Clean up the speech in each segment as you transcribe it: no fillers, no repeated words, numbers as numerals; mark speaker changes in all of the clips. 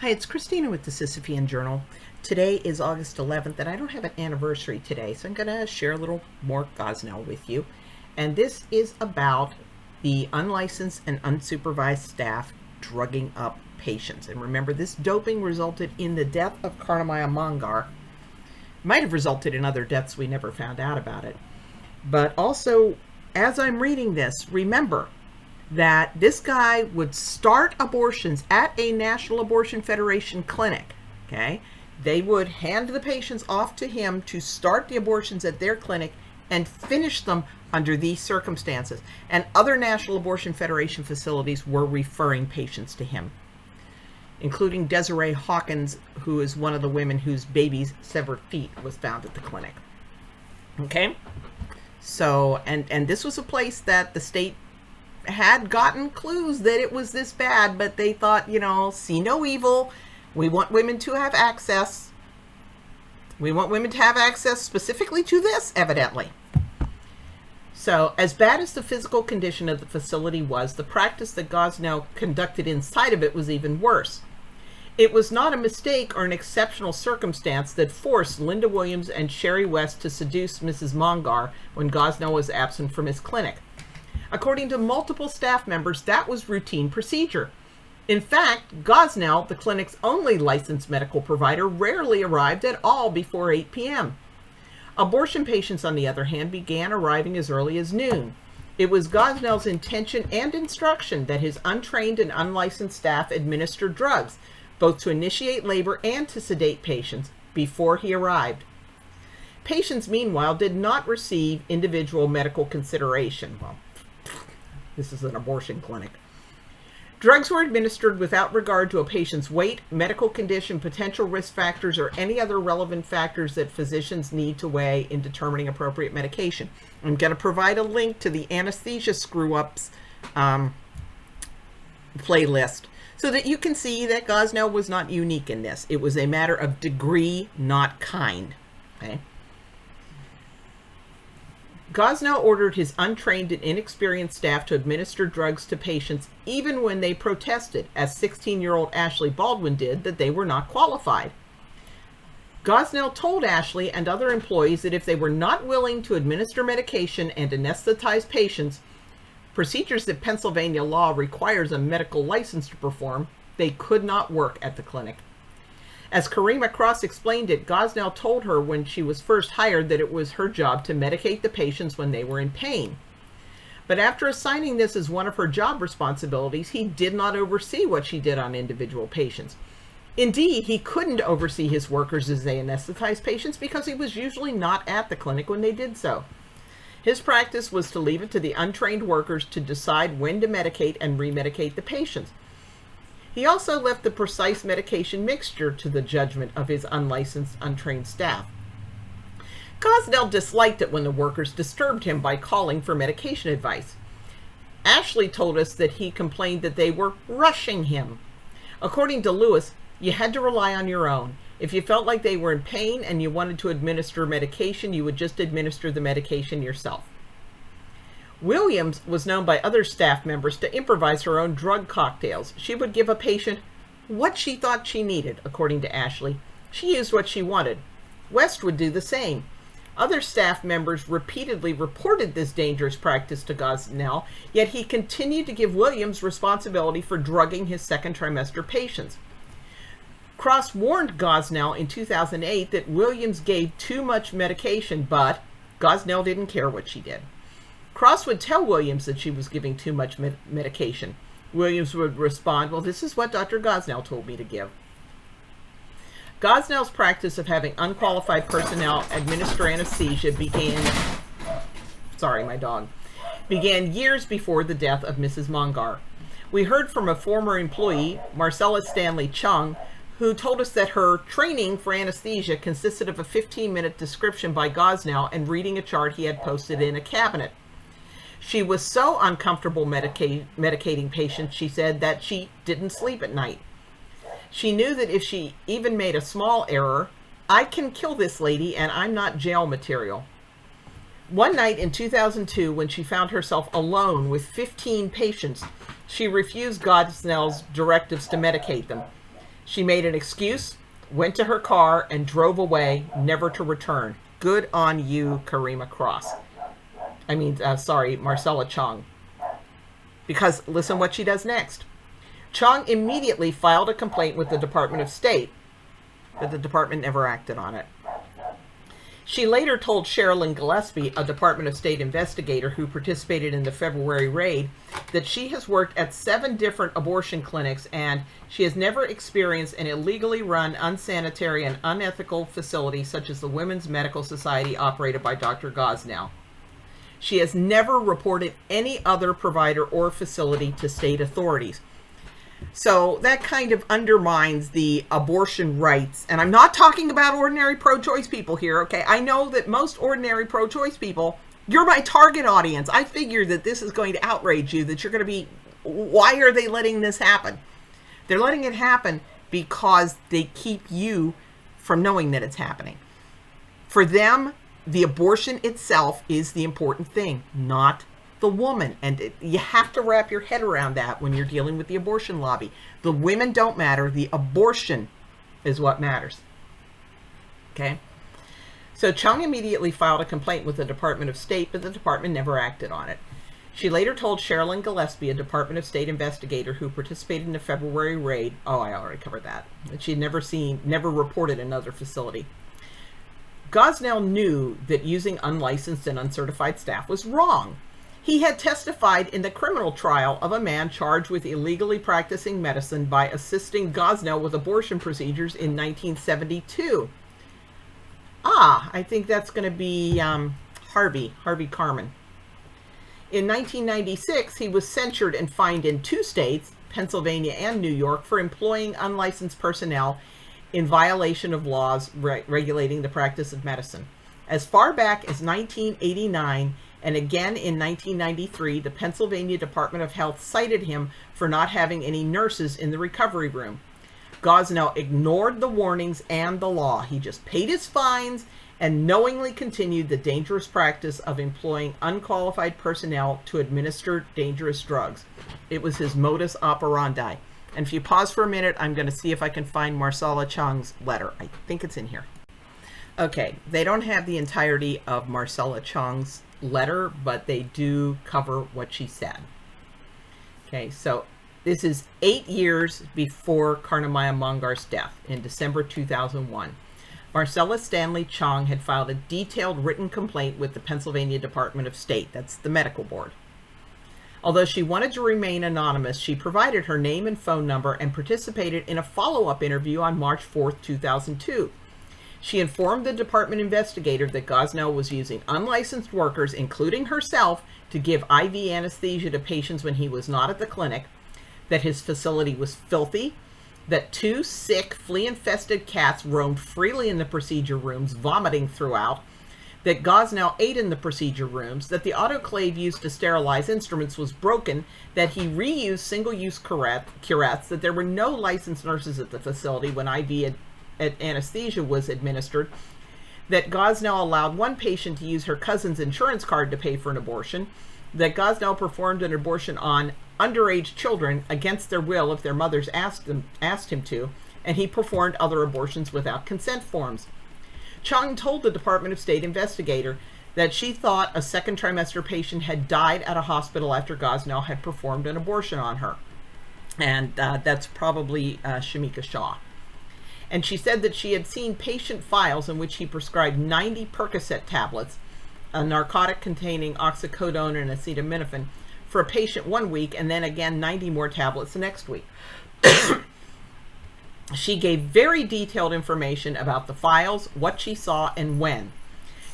Speaker 1: Hi, it's Christina with the Sisyphean Journal. Today is August 11th, and I don't have an anniversary today, so I'm going to share a little more Gosnell with you. And this is about the unlicensed and unsupervised staff drugging up patients. And remember, this doping resulted in the death of Karnamaya Mangar. Might have resulted in other deaths, we never found out about it. But also, as I'm reading this, remember that this guy would start abortions at a National Abortion Federation clinic, okay? They would hand the patients off to him to start the abortions at their clinic and finish them under these circumstances. And other National Abortion Federation facilities were referring patients to him, including Desiree Hawkins, who is one of the women whose baby's severed feet was found at the clinic. Okay? So, and this was a place that the state had gotten clues that it was this bad, but they thought, see no evil. We want women to have access. We want women to have access specifically to this, evidently. So, as bad as the physical condition of the facility was, the practice that Gosnell conducted inside of it was even worse. It was not a mistake or an exceptional circumstance that forced Linda Williams and Sherry West to seduce Mrs. Mongar when Gosnell was absent from his clinic. According to multiple staff members, that was routine procedure. In fact, Gosnell, the clinic's only licensed medical provider, rarely arrived at all before 8 p.m. Abortion patients, on the other hand, began arriving as early as noon. It was Gosnell's intention and instruction that his untrained and unlicensed staff administer drugs, both to initiate labor and to sedate patients, before he arrived. Patients, meanwhile, did not receive individual medical consideration. Well, this is an abortion clinic. Drugs were administered without regard to a patient's weight, medical condition, potential risk factors, or any other relevant factors that physicians need to weigh in determining appropriate medication. I'm going to provide a link to the Anesthesia Screw-Ups playlist so that you can see that Gosnell was not unique in this. It was a matter of degree, not kind. Okay? Gosnell ordered his untrained and inexperienced staff to administer drugs to patients even when they protested, as 16-year-old Ashley Baldwin did, that they were not qualified. Gosnell told Ashley and other employees that if they were not willing to administer medication and anesthetize patients, procedures that Pennsylvania law requires a medical license to perform, they could not work at the clinic. As Karima Cross explained it, Gosnell told her when she was first hired that it was her job to medicate the patients when they were in pain. But after assigning this as one of her job responsibilities, he did not oversee what she did on individual patients. Indeed, he couldn't oversee his workers as they anesthetized patients because he was usually not at the clinic when they did so. His practice was to leave it to the untrained workers to decide when to medicate and remedicate the patients. He also left the precise medication mixture to the judgment of his unlicensed, untrained staff. Gosnell disliked it when the workers disturbed him by calling for medication advice. Ashley told us that he complained that they were rushing him. According to Lewis, you had to rely on your own. If you felt like they were in pain and you wanted to administer medication, you would just administer the medication yourself. Williams was known by other staff members to improvise her own drug cocktails. She would give a patient what she thought she needed, according to Ashley. She used what she wanted. West would do the same. Other staff members repeatedly reported this dangerous practice to Gosnell, yet he continued to give Williams responsibility for drugging his second trimester patients. Cross warned Gosnell in 2008 that Williams gave too much medication, but Gosnell didn't care what she did. Cross would tell Williams that she was giving too much medication. Williams would respond, well, this is what Dr. Gosnell told me to give. Gosnell's practice of having unqualified personnel administer anesthesia began years before the death of Mrs. Mongar. We heard from a former employee, Marcella Stanley Chung, who told us that her training for anesthesia consisted of a 15-minute description by Gosnell and reading a chart he had posted in a cabinet. She was so uncomfortable medicating patients, she said, that she didn't sleep at night. She knew that if she even made a small error, I can kill this lady and I'm not jail material. One night in 2002, when she found herself alone with 15 patients, she refused Gosnell's directives to medicate them. She made an excuse, went to her car, and drove away, never to return. Good on you, Marcella Chung. Because listen what she does next. Chung immediately filed a complaint with the Department of State, but the department never acted on it. She later told Sherilyn Gillespie, a Department of State investigator who participated in the February raid, that she has worked at 7 different abortion clinics and she has never experienced an illegally run, unsanitary, and unethical facility such as the Women's Medical Society operated by Dr. Gosnell. She has never reported any other provider or facility to state authorities. So that kind of undermines the abortion rights. And I'm not talking about ordinary pro-choice people here, okay? I know that most ordinary pro-choice people, you're my target audience. I figure that this is going to outrage you, that you're going to be, why are they letting this happen? They're letting it happen because they keep you from knowing that it's happening. For them, the abortion itself is the important thing, not the woman. And you have to wrap your head around that when you're dealing with the abortion lobby. The women don't matter. The abortion is what matters. Okay? So Chung immediately filed a complaint with the Department of State, but the department never acted on it. She later told Sherilyn Gillespie, a Department of State investigator who participated in the February raid, I already covered that she had never reported another facility. Gosnell knew that using unlicensed and uncertified staff was wrong. He had testified in the criminal trial of a man charged with illegally practicing medicine by assisting Gosnell with abortion procedures in 1972. I think that's going to be Harvey Carmen. In 1996, he was censured and fined in 2 states, Pennsylvania and New York, for employing unlicensed personnel in violation of laws regulating the practice of medicine. As far back as 1989 and again in 1993, the Pennsylvania Department of Health cited him for not having any nurses in the recovery room. Gosnell ignored the warnings and the law. He just paid his fines and knowingly continued the dangerous practice of employing unqualified personnel to administer dangerous drugs. It was his modus operandi. And if you pause for a minute, I'm going to see if I can find Marcella Chung's letter. I think it's in here. Okay, they don't have the entirety of Marcella Chung's letter, but they do cover what she said. Okay, so this is 8 years before Karnamaya Mongar's death in December 2001. Marcella Stanley Chung had filed a detailed written complaint with the Pennsylvania Department of State. That's the medical board. Although she wanted to remain anonymous, she provided her name and phone number and participated in a follow-up interview on March 4th, 2002. She informed the department investigator that Gosnell was using unlicensed workers, including herself, to give IV anesthesia to patients when he was not at the clinic, that his facility was filthy, that 2 sick, flea-infested cats roamed freely in the procedure rooms, vomiting throughout, that Gosnell ate in the procedure rooms, that the autoclave used to sterilize instruments was broken, that he reused single-use curettes, that there were no licensed nurses at the facility when IV anesthesia was administered, that Gosnell allowed one patient to use her cousin's insurance card to pay for an abortion, that Gosnell performed an abortion on underage children against their will if their mothers asked him to, and he performed other abortions without consent forms. Chung told the Department of State investigator that she thought a second trimester patient had died at a hospital after Gosnell had performed an abortion on her. And that's probably Shamika Shaw. And she said that she had seen patient files in which he prescribed 90 Percocet tablets, a narcotic containing oxycodone and acetaminophen, for a patient 1 week, and then again 90 more tablets the next week. She gave very detailed information about the files, what she saw, and when.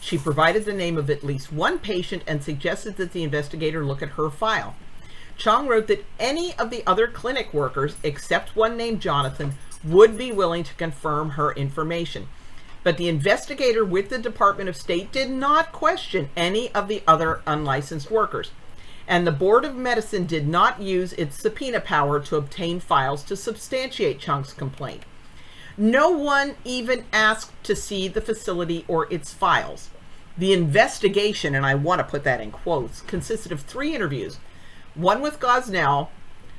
Speaker 1: She provided the name of at least one patient and suggested that the investigator look at her file. Chung wrote that any of the other clinic workers, except one named Jonathan, would be willing to confirm her information. But the investigator with the Department of State did not question any of the other unlicensed workers. And the Board of Medicine did not use its subpoena power to obtain files to substantiate Chung's complaint. No one even asked to see the facility or its files. The investigation, and I want to put that in quotes, consisted of 3 interviews. One with Gosnell,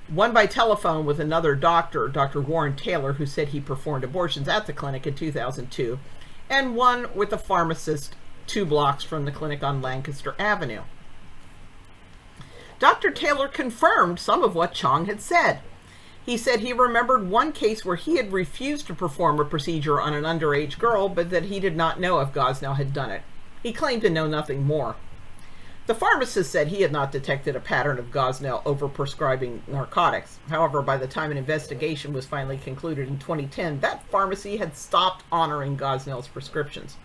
Speaker 1: one by telephone with another doctor, Dr. Warren Taylor, who said he performed abortions at the clinic in 2002, and one with a pharmacist 2 blocks from the clinic on Lancaster Avenue. Dr. Taylor confirmed some of what Chong had said. He said he remembered one case where he had refused to perform a procedure on an underage girl, but that he did not know if Gosnell had done it. He claimed to know nothing more. The pharmacist said he had not detected a pattern of Gosnell overprescribing narcotics. However, by the time an investigation was finally concluded in 2010, that pharmacy had stopped honoring Gosnell's prescriptions.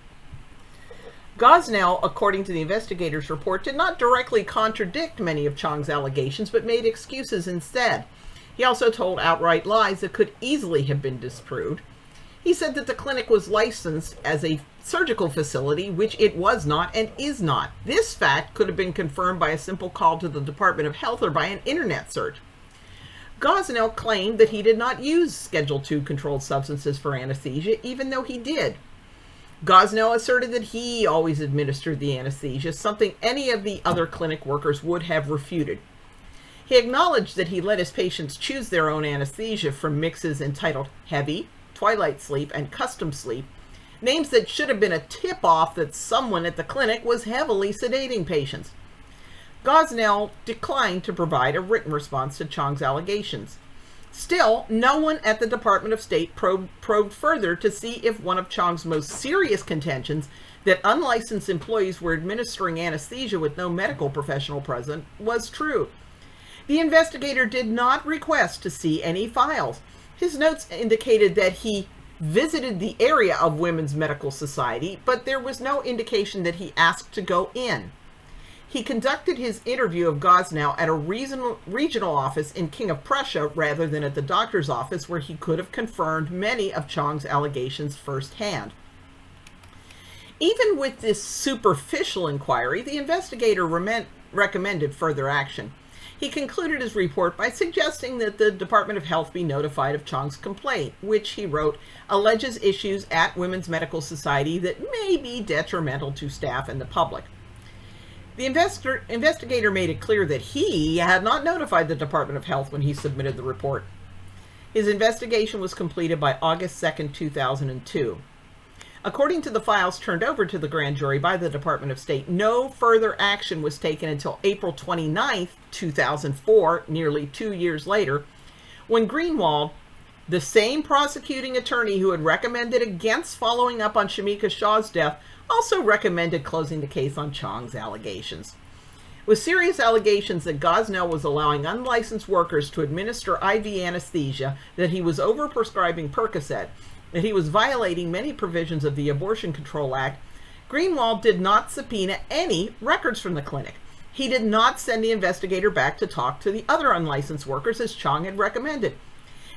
Speaker 1: Gosnell, according to the investigator's report, did not directly contradict many of Chong's allegations, but made excuses instead. He also told outright lies that could easily have been disproved. He said that the clinic was licensed as a surgical facility, which it was not and is not. This fact could have been confirmed by a simple call to the Department of Health or by an internet search. Gosnell claimed that he did not use Schedule II controlled substances for anesthesia, even though he did. Gosnell asserted that he always administered the anesthesia, something any of the other clinic workers would have refuted. He acknowledged that he let his patients choose their own anesthesia from mixes entitled Heavy, Twilight Sleep, and Custom Sleep, names that should have been a tip-off that someone at the clinic was heavily sedating patients. Gosnell declined to provide a written response to Chong's allegations. Still, no one at the Department of State probed further to see if one of Chong's most serious contentions, that unlicensed employees were administering anesthesia with no medical professional present, was true. The investigator did not request to see any files. His notes indicated that he visited the area of Women's Medical Society, but there was no indication that he asked to go in. He conducted his interview of Gosnell at a regional office in King of Prussia rather than at the doctor's office, where he could have confirmed many of Chong's allegations firsthand. Even with this superficial inquiry, the investigator recommended further action. He concluded his report by suggesting that the Department of Health be notified of Chong's complaint, which, he wrote, alleges issues at Women's Medical Society that may be detrimental to staff and the public. The investigator made it clear that he had not notified the Department of Health when he submitted the report. His investigation was completed by August 2, 2002. According to the files turned over to the grand jury by the Department of State, no further action was taken until April 29, 2004, nearly 2 years later, when Greenwald, the same prosecuting attorney who had recommended against following up on Shamika Shaw's death, also recommended closing the case on Chong's allegations. With serious allegations that Gosnell was allowing unlicensed workers to administer IV anesthesia, that he was overprescribing Percocet, that he was violating many provisions of the Abortion Control Act, Greenwald did not subpoena any records from the clinic. He did not send the investigator back to talk to the other unlicensed workers as Chong had recommended.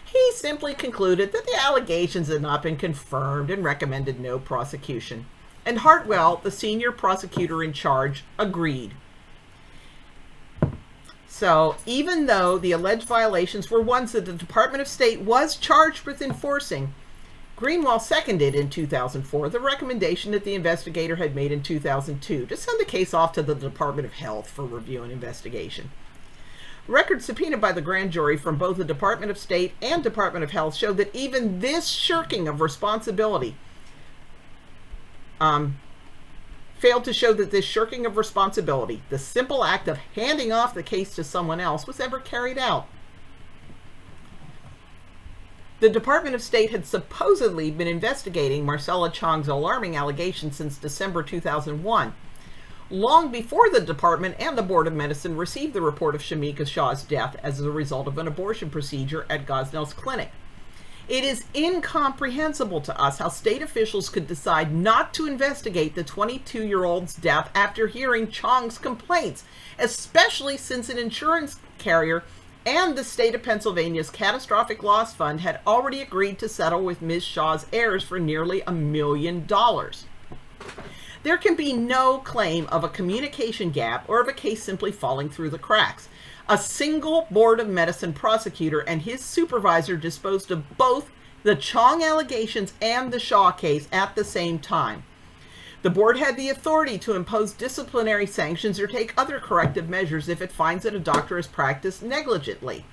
Speaker 1: He simply concluded that the allegations had not been confirmed and recommended no prosecution. And Hartwell, the senior prosecutor in charge, agreed. So, even though the alleged violations were ones that the Department of State was charged with enforcing, Greenwald seconded in 2004 the recommendation that the investigator had made in 2002 to send the case off to the Department of Health for review and investigation. Records subpoenaed by the grand jury from both the Department of State and Department of Health showed that even this shirking of responsibility failed to show that this shirking of responsibility, the simple act of handing off the case to someone else, was ever carried out. The Department of State had supposedly been investigating Marcella Chong's alarming allegations since December 2001, long before the department and the Board of Medicine received the report of Shamika Shaw's death as a result of an abortion procedure at Gosnell's clinic. It is incomprehensible to us how state officials could decide not to investigate the 22-year-old's death after hearing Chong's complaints, especially since an insurance carrier and the state of Pennsylvania's catastrophic loss fund had already agreed to settle with Ms. Shaw's heirs for nearly $1 million. There can be no claim of a communication gap or of a case simply falling through the cracks. A single Board of Medicine prosecutor and his supervisor disposed of both the Chong allegations and the Shaw case at the same time. The board had the authority to impose disciplinary sanctions or take other corrective measures if it finds that a doctor has practiced negligently.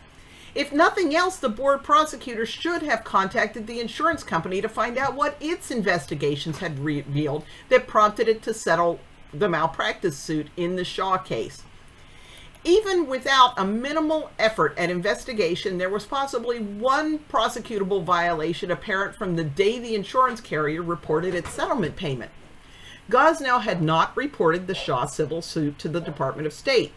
Speaker 1: If nothing else, the board prosecutor should have contacted the insurance company to find out what its investigations had revealed that prompted it to settle the malpractice suit in the Shaw case. Even without a minimal effort at investigation, there was possibly one prosecutable violation apparent from the day the insurance carrier reported its settlement payment. Gosnell had not reported the Shaw civil suit to the Department of State.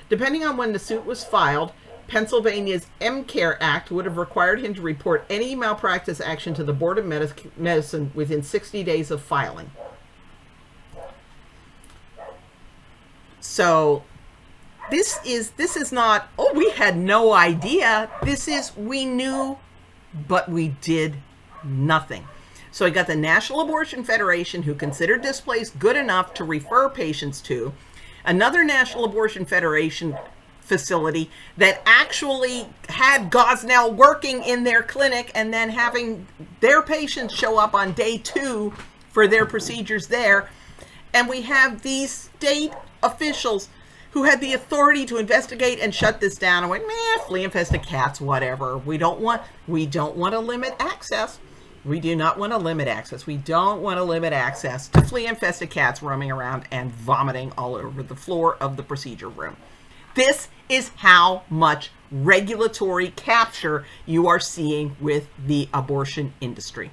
Speaker 1: Depending on when the suit was filed, Pennsylvania's MCARE Act would have required him to report any malpractice action to the Board of Medicine within 60 days of filing. So this is not, oh, we had no idea. This is, we knew, but we did nothing. So I got the National Abortion Federation, who considered this place good enough to refer patients to, another National Abortion Federation facility that actually had Gosnell working in their clinic and then having their patients show up on day 2 for their procedures there. And we have these state officials who had the authority to investigate and shut this down and went, meh, flea-infested cats, whatever. We don't want to limit access. We do not want to limit access. We don't want to limit access to flea-infested cats roaming around and vomiting all over the floor of the procedure room. This is how much regulatory capture you are seeing with the abortion industry.